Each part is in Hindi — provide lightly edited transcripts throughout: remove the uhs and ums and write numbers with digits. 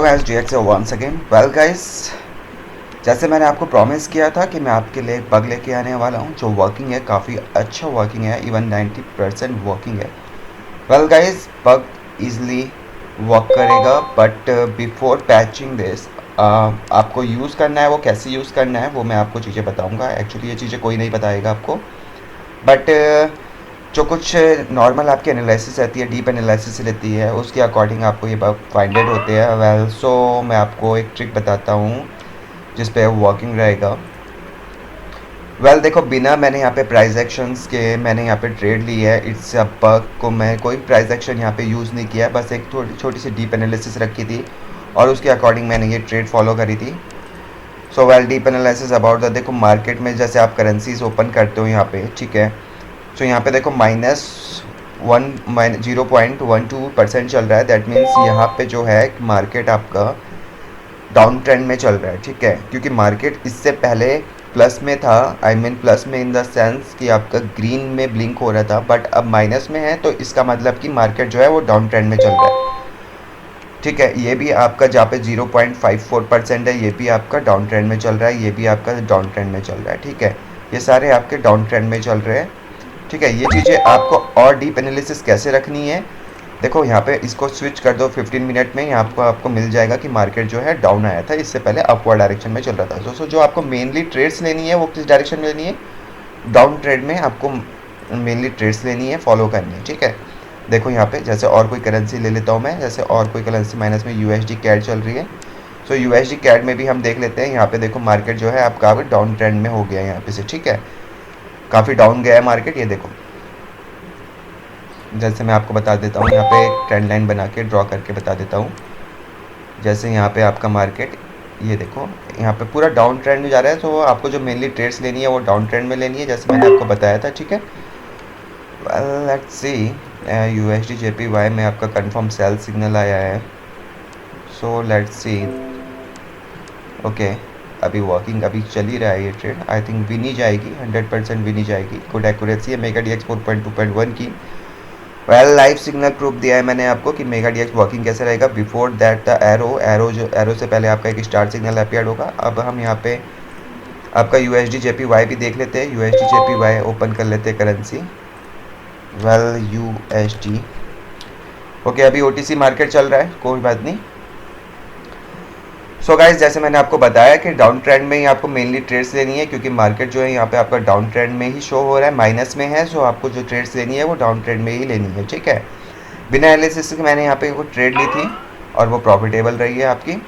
Hello guys, GX once again. Well guys, जैसे मैंने आपको प्रॉमिस किया था कि मैं आपके लिए एक बग लेके आने वाला हूँ जो वर्किंग है, काफ़ी अच्छा वर्किंग है, इवन 90% वर्किंग है। Well guys, bug easily work करेगा, बट बिफोर पैचिंग दिस आपको यूज़ करना है, वो कैसे यूज़ करना है वो मैं आपको चीज़ें बताऊँगा। एक्चुअली ये चीज़ें कोई नहीं बताएगा आपको, बट जो कुछ नॉर्मल आपकी एनालिसिस रहती है, डीप एनालिसिस रहती है, उसके अकॉर्डिंग आपको ये फाइंडेड होते हैं। वेल सो मैं आपको एक ट्रिक बताता हूँ जिस पे वर्किंग रहेगा। वेल देखो, बिना मैंने यहाँ पे प्राइस एक्शंस के मैंने यहाँ पे ट्रेड ली है। इट्स अ बग को मैं कोई प्राइस एक्शन यहाँ पे यूज़ नहीं किया है, बस एक थोड़ी छोटी सी डीप एनालिसिस रखी थी और उसके अकॉर्डिंग मैंने ये ट्रेड फॉलो करी थी। So well, deep analysis about the, देखो मार्केट में जैसे आप करेंसीज ओपन करते हो यहाँ पे, ठीक है, तो यहाँ पे देखो -0.12% चल रहा है। दैट मीन्स यहाँ पे जो है मार्केट आपका डाउन ट्रेंड में चल रहा है, ठीक है, क्योंकि मार्केट इससे पहले प्लस में था। आई मीन प्लस में इन द सेंस कि आपका ग्रीन में ब्लिंक हो रहा था, बट अब माइनस में है, तो इसका मतलब कि मार्केट जो है वो डाउन ट्रेंड में चल रहा है, ठीक है। ये भी आपका जहाँ पे 0.54% है, ये भी आपका डाउन ट्रेंड में चल रहा है, ये भी आपका डाउन ट्रेंड में चल रहा है, ठीक है। ये सारे आपके डाउन ट्रेंड में चल रहे हैं, ठीक है। ये चीज़ें आपको और डीप एनालिसिस कैसे रखनी है, देखो यहाँ पे इसको स्विच कर दो 15 मिनट में, यहाँ आपको मिल जाएगा कि मार्केट जो है डाउन आया था, इससे पहले अपवर्ड डायरेक्शन में चल रहा था। दोस्तों, जो आपको मेनली ट्रेड्स लेनी है वो किस डायरेक्शन में लेनी है? डाउन ट्रेड में आपको मेनली ट्रेड्स लेनी है, फॉलो करनी है, ठीक है। देखो यहाँ पे जैसे और कोई करेंसी ले लेता हूँ मैं, जैसे और कोई करेंसी माइनस में USD कैड चल रही है। सो USD कैड में भी हम देख लेते हैं। यहाँ पे देखो मार्केट जो है आपका डाउन ट्रेंड में हो गया है यहाँ पे से, ठीक है, काफ़ी डाउन गया है मार्केट। ये देखो, जैसे मैं आपको बता देता हूँ, यहाँ पे एक ट्रेंड लाइन बना के ड्रॉ करके बता देता हूँ। जैसे यहाँ पे आपका मार्केट, ये देखो यहाँ पे पूरा डाउन ट्रेंड में जा रहा है, तो आपको जो मेनली ट्रेड्स लेनी है वो डाउन ट्रेंड में लेनी है, जैसे मैंने आपको बताया था, ठीक है। Well let's see, USD JPY में आपका कंफर्म सेल सिग्नल आया है। सो लेट्स सी, ओके, अभी वर्किंग अभी चल ही रहा है ये ट्रेड। आई थिंक विन ही जाएगी, 100% विन ही जाएगी। गुड एक्यूरेसी है मेगा DX 4.2.1 की। वेल, लाइव सिग्नल प्रूफ दिया है मैंने आपको कि मेगा DX वर्किंग कैसे रहेगा। बिफोर दैट द एरो से पहले आपका एक स्टार सिग्नल अपीयर होगा। अब हम यहाँ पे आपका USD JPY भी देख लेते हैं। USD JPY ओपन कर लेते हैं करेंसी। वेल USD, ओके, अभी OTC मार्केट चल रहा है, कोई बात नहीं। सो गाइस, जैसे मैंने आपको बताया कि डाउन ट्रेंड में ही आपको मेनली ट्रेड्स लेनी है, क्योंकि मार्केट जो है यहाँ पे आपका डाउन ट्रेंड में ही शो हो रहा है, माइनस में है। सो आपको जो ट्रेड्स लेनी है वो डाउन ट्रेंड में ही लेनी है, ठीक है। बिना एनालिसिस के मैंने यहाँ पे वो ट्रेड ली थी और वो प्रॉफिटेबल रही है आपकी,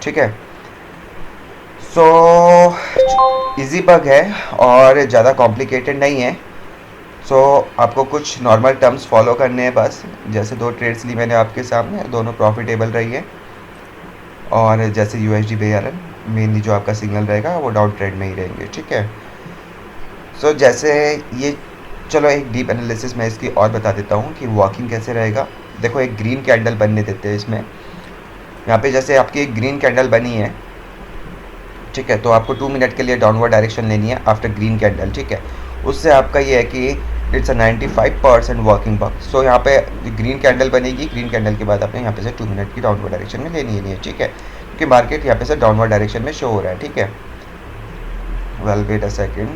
ठीक है। सो इजी बग है और ज़्यादा कॉम्प्लिकेटेड नहीं है। सो आपको कुछ नॉर्मल टर्म्स फॉलो करने हैं बस। जैसे 2 ट्रेड्स ली मैंने आपके सामने, दोनों प्रॉफिटेबल रही है। और जैसे USD BRL मेनली जो आपका सिग्नल रहेगा वो डाउन ट्रेंड में ही रहेंगे, ठीक है। सो जैसे ये, चलो एक डीप एनालिसिस मैं इसकी और बता देता हूँ कि वर्किंग कैसे रहेगा। देखो, एक ग्रीन कैंडल बनने देते हैं इसमें। यहाँ पे जैसे आपकी एक ग्रीन कैंडल बनी है, ठीक है, तो आपको 2 मिनट के लिए डाउनवर्ड डायरेक्शन लेनी है आफ्टर ग्रीन कैंडल, ठीक है। उससे आपका ये है कि इट्स अ 95% वर्किंग बग। सो यहाँ पे ग्रीन कैंडल बनेगी, ग्रीन कैंडल के बाद आपने यहाँ पे से 2 मिनट की डाउनवर्ड डायरेक्शन में लेनी है, ठीक है, क्योंकि मार्केट यहाँ पे से डाउनवर्ड डायरेक्शन में शो हो रहा है, ठीक है। वेल वेट अ सेकेंड,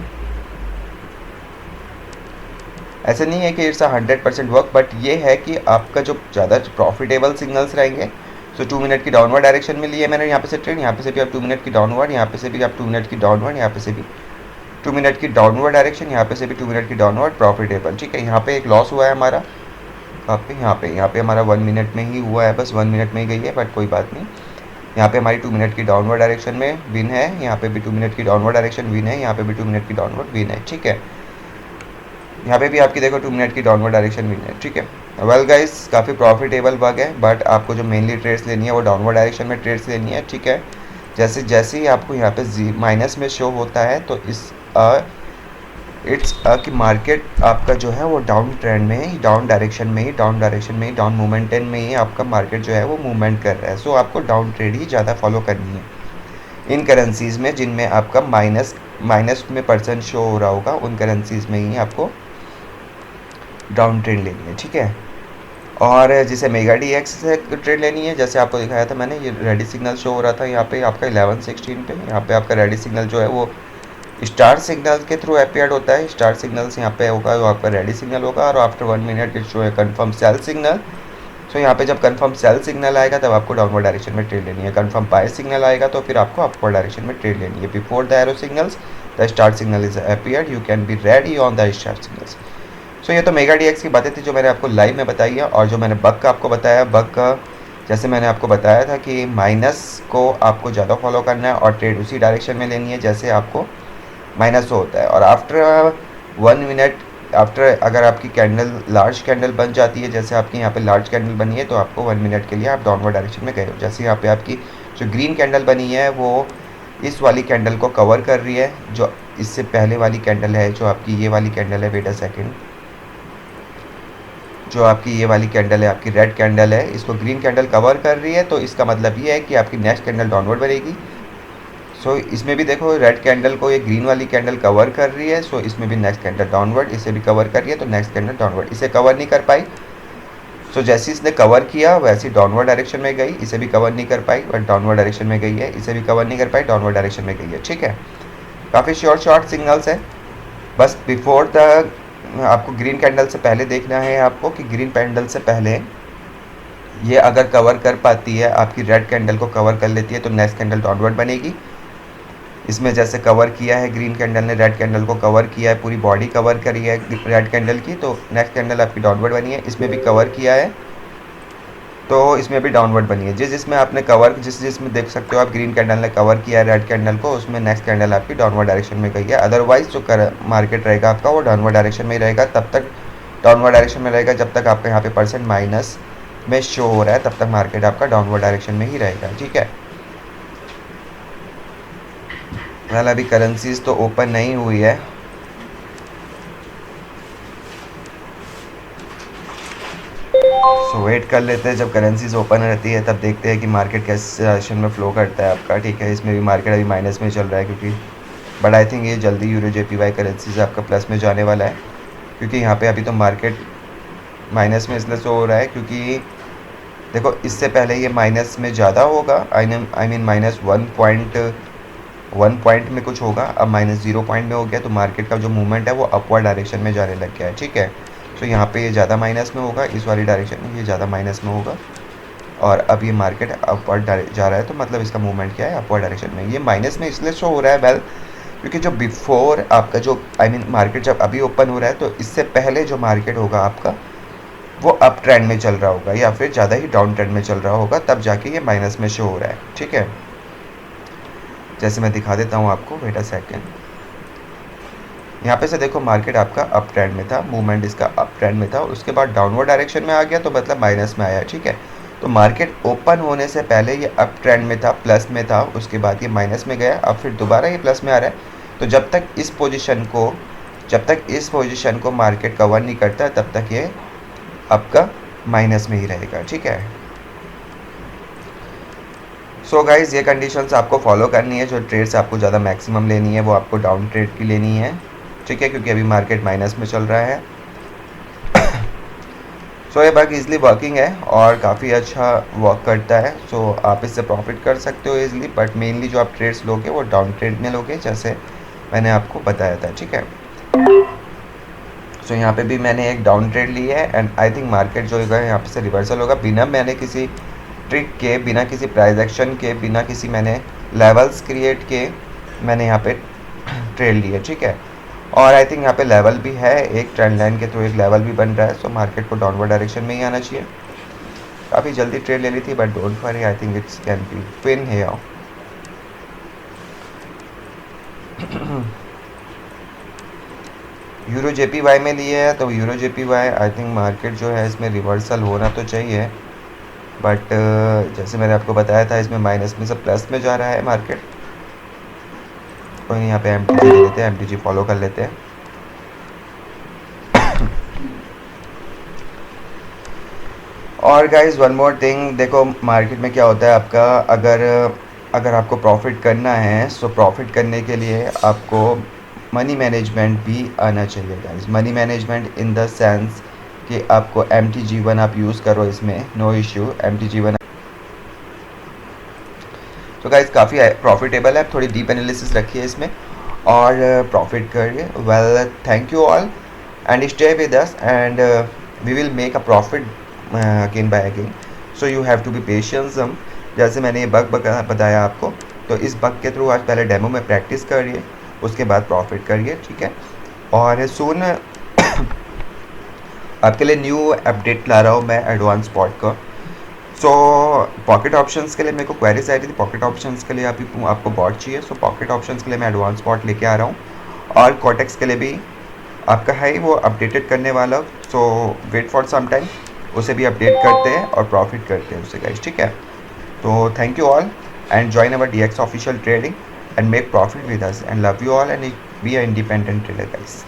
ऐसे नहीं है कि इट्स 100% वर्क, बट ये है कि आपका जो ज़्यादा प्रॉफिटेबल सिग्नल्स रहेंगे। सो 2 मिनट की डाउनवर्ड डायरेक्शन में लिए मैंने यहाँ पे से ट्रेड, यहाँ पे से भी आप 2 मिनट की डाउनवर्ड, यहाँ पे से भी आप 2 मिनट की डाउनवर्ड, यहाँ पे से भी 2 मिनट की डाउनवर्ड डायरेक्शन, यहाँ पे से भी 2 मिनट की डाउनवर्ड, प्रॉफिटेबल, ठीक है। यहाँ पे एक लॉस हुआ है हमारा, यहाँ पे हमारा 1 मिनट में ही हुआ है, बस 1 मिनट में ही गई है, बट कोई बात नहीं। यहाँ पे हमारी 2 मिनट की डाउनवर्ड डायरेक्शन में विन है, यहाँ पे भी 2 मिनट की डाउनवर्ड डायरेक्शन विन है, यहाँ पे भी 2 मिनट की डाउनवर्ड विन है, ठीक है। यहाँ पे भी आपकी देखो 2 मिनट की डाउनवर्ड डायरेक्शन विन है, ठीक है। वेल गाइस, काफ़ी प्रॉफिटेबल बग है, बट आपको जो मेनली ट्रेड्स लेनी है वो डाउनवर्ड डायरेक्शन में ट्रेड्स लेनी है, ठीक है। जैसे जैसे ही आपको यहाँ पे माइनस में शो होता है, तो इट्स कि मार्केट आपका जो है वो डाउन ट्रेंड में ही, डाउन डायरेक्शन में ही, डाउन मोमेंटम में ही आपका मार्केट जो है वो मूवमेंट कर रहा है। सो आपको डाउन ट्रेड ही ज़्यादा फॉलो करनी है इन करेंसीज़ में जिनमें आपका माइनस में परसेंट शो हो रहा होगा, उन करेंसीज़ में ही आपको डाउन ट्रेंड लेनी है, ठीक है। और जिसे मेगा डी एक्स से ट्रेड लेनी है, जैसे आपको दिखाया था मैंने, ये रेडी सिग्नल शो हो रहा था यहाँ पे आपका 11:16 पे। यहाँ पे आपका रेडी सिग्नल जो है वो स्टार सिग्नल के थ्रू अपीयर्ड होता है। स्टार सिग्नल्स यहाँ पे होगा जो आपका रेडी सिग्नल होगा, और आफ्टर 1 मिनट इट शो है कन्फर्म सेल सिग्नल। सो यहाँ पे जब कन्फर्म सेल सिग्नल आएगा तब आपको डाउनवर्ड डायरेक्शन में ट्रेड लेनी है। कन्फर्म बाय सिग्नल आएगा तो फिर आपको अपवर्ड डायरेक्शन में ट्रेड लेनी है। Before the arrow signals the star signal is appeared, you can be ready on the star signals. So ये तो मेगा डी एक्स की बातें थी जो मैंने आपको लाइव में बताई है। और जो मैंने बग का आपको बताया, बग का जैसे मैंने आपको बताया था कि माइनस को आपको ज़्यादा फॉलो करना है और ट्रेड उसी डायरेक्शन में लेनी है जैसे आपको माइनस होता है। और आफ्टर 1 मिनट आफ्टर अगर आपकी कैंडल लार्ज कैंडल बन जाती है, जैसे आपकी यहाँ पे लार्ज कैंडल बनी है, तो आपको 1 मिनट के लिए आप डाउनवर्ड डायरेक्शन में गए हो। जैसे यहाँ पे आपकी जो ग्रीन कैंडल बनी है वो इस वाली कैंडल को कवर कर रही है, जो इससे पहले वाली कैंडल है, जो आपकी ये वाली कैंडल है, वेट अ सेकेंड, जो आपकी ये वाली कैंडल है, आपकी रेड कैंडल है, इसको ग्रीन कैंडल कवर कर रही है। तो इसका मतलब ये है कि आपकी नेक्स्ट कैंडल डाउनवर्ड बनेगी। सो इसमें भी देखो रेड कैंडल को ये ग्रीन वाली कैंडल कवर कर रही है, सो इसमें भी नेक्स्ट कैंडल डाउनवर्ड, इसे भी कवर कर रही है, तो नेक्स्ट कैंडल डाउनवर्ड। इसे कवर नहीं कर पाई, सो जैसे इसने कवर किया वैसे डाउनवर्ड डायरेक्शन में गई। इसे भी कवर नहीं कर पाई बट डाउनवर्ड डायरेक्शन में गई है। इसे भी कवर नहीं कर पाई, डाउनवर्ड डायरेक्शन में गई है। ठीक है, काफ़ी शॉर्ट सिग्नल्स है। बस बिफोर द आपको ग्रीन कैंडल से पहले देखना है आपको कि ग्रीन कैंडल से पहले ये अगर कवर कर पाती है, आपकी रेड कैंडल को कवर कर लेती है, तो नेक्स्ट कैंडल डाउनवर्ड बनेगी। इसमें जैसे कवर किया है ग्रीन कैंडल ने, रेड कैंडल को कवर किया है, पूरी बॉडी कवर करी है रेड कैंडल की, तो नेक्स्ट कैंडल आपकी डाउनवर्ड बनी है। इसमें भी कवर किया है तो इसमें भी डाउनवर्ड बनी है। जिसमें आपने कवर जिसमें देख सकते हो आप ग्रीन कैंडल ने कवर किया है रेड कैंडल को, उसमें नेक्स्ट कैंडल आपकी डाउनवर्ड डायरेक्शन में गई है। अदरवाइज जो मार्केट रहेगा आपका वो डाउनवर्ड डायरेक्शन में ही रहेगा। तब तक डाउनवर्ड डायरेक्शन में रहेगा जब तक आपका यहाँ पे परसेंट माइनस में शो हो रहा है, तब तक मार्केट आपका डाउनवर्ड डायरेक्शन में ही रहेगा। ठीक है, वेल अभी करेंसीज तो ओपन नहीं हुई है, सो वेट कर लेते हैं। जब करेंसीज ओपन रहती है तब देखते हैं कि मार्केट किस डायरेक्शन में फ्लो करता है आपका। ठीक है, इसमें भी मार्केट अभी माइनस में चल रहा है क्योंकि बट आई थिंक ये जल्दी यूरो जेपीवाई करेंसीज आपका प्लस में जाने वाला है, क्योंकि यहाँ पे अभी तो मार्केट माइनस में इसलिए शो हो रहा है क्योंकि देखो इससे पहले ये माइनस में ज़्यादा होगा, आई मीन माइनस 1 पॉइंट में कुछ होगा, अब माइनस 0 पॉइंट में हो गया, तो मार्केट का जो मूवमेंट है वो अपवर्ड डायरेक्शन में जाने लग गया है। ठीक है, तो यहाँ पे ये ज़्यादा माइनस में होगा, इस वाली डायरेक्शन में ये ज़्यादा माइनस में होगा, और अब ये मार्केट अपवर्ड जा रहा है, तो मतलब इसका मूवमेंट क्या है, अपवर्ड डायरेक्शन में। ये माइनस में इसलिए शो हो रहा है वेल क्योंकि जो बिफोर आपका जो मार्केट जब अभी ओपन हो रहा है, तो इससे पहले जो मार्केट होगा आपका वो अप ट्रेंड में चल रहा होगा या फिर ज़्यादा ही डाउन ट्रेंड में चल रहा होगा, तब जाके ये माइनस में शो हो रहा है। ठीक है, जैसे मैं दिखा देता हूँ आपको, वेट अ सेकेंड। यहाँ पे से देखो मार्केट आपका अप ट्रेंड में था, मूवमेंट इसका अप ट्रेंड में था, उसके बाद डाउनवर्ड डायरेक्शन में आ गया, तो मतलब माइनस में आया। ठीक है, तो मार्केट ओपन होने से पहले ये अप ट्रेंड में था, प्लस में था, उसके बाद ये माइनस में गया, अब फिर दोबारा ये प्लस में आ रहा है। तो जब तक इस पोजीशन को मार्केट कवर नहीं करता तब तक ये आपका माइनस में ही रहेगा। ठीक है, सो गाइज ये कंडीशंस आपको फॉलो करनी है। जो ट्रेड्स आपको ज़्यादा मैक्सिमम लेनी है वो आपको डाउन ट्रेड की लेनी है। ठीक है, क्योंकि अभी मार्केट माइनस में चल रहा है। सो ये बग ईजिली वर्किंग है और काफ़ी अच्छा वर्क करता है, सो आप इससे प्रॉफिट कर सकते हो ईजिली, बट मेनली जो आप ट्रेड्स लोगे वो डाउन ट्रेड में लोगे, जैसे मैंने आपको बताया था। ठीक है, सो यहाँ पे भी मैंने एक डाउन ट्रेड ली है एंड आई थिंक मार्केट जो है यहाँ पे से रिवर्सल होगा, बिना मैंने किसी ट्रिक के, बिना किसी प्राइस एक्शन के, बिना किसी मैंने लेवल्स क्रिएट के मैंने यहाँ पे ट्रेड ली है। ठीक है, और आई थिंक यहाँ पे लेवल भी है, एक ट्रेंड लाइन के थ्रू एक लेवल भी बन रहा है, सो मार्केट को डाउनवर्ड डायरेक्शन में ही आना चाहिए। काफ़ी जल्दी ट्रेड ले ली थी but don't worry, I think it's can be win here. Euro JPY में लिए है, तो euro JPY I think market जो है इसमें रिवर्सल होना तो चाहिए, बट जैसे मैंने आपको बताया था इसमें माइनस में से प्लस में जा रहा है मार्केट। कोई नहीं, यहाँ पे एमटीजी ले लेते हैं, एमटीजी फॉलो कर लेते हैं। और गाइज वन मोर थिंग, देखो मार्केट में क्या होता है आपका, अगर आपको प्रॉफिट करना है, सो प्रॉफिट करने के लिए आपको मनी मैनेजमेंट भी आना चाहिए guys. Money management in the sense कि आपको MTG1 आप यूज़ करो इसमें, नो इश्यू। MTG1 तो गाइस काफ़ी प्रॉफिटेबल है, थोड़ी डीप एनालिसिस रखिए इसमें और प्रॉफिट करिए। Well, thank you all and stay with us and we will make a profit again bye again. So you have to be patience. हम जैसे मैंने ये बग बताया आपको, तो इस बग के थ्रू आज पहले डेमो में प्रैक्टिस करिए, उसके बाद प्रॉफिट करिए, ठीक है। और सुन आपके लिए न्यू अपडेट ला रहा हूँ मैं एडवांस स्पॉट का। सो पॉकेट ऑप्शंस के लिए मेरे को क्वेरीज आई थी, पॉकेट ऑप्शंस के लिए आपको बॉट चाहिए। सो पॉकेट ऑप्शंस के लिए मैं एडवांस स्पॉट लेके आ रहा हूँ और कॉटेक्स के लिए भी आपका है वो अपडेटेड करने वाला। सो वेट फॉर सम टाइम, उसे भी अपडेट करते हैं और प्रॉफिट करते हैं उससे गाइस, ठीक है। तो thank you all and join our DX official trading and make profit with us and love you all and be a independent trader guys.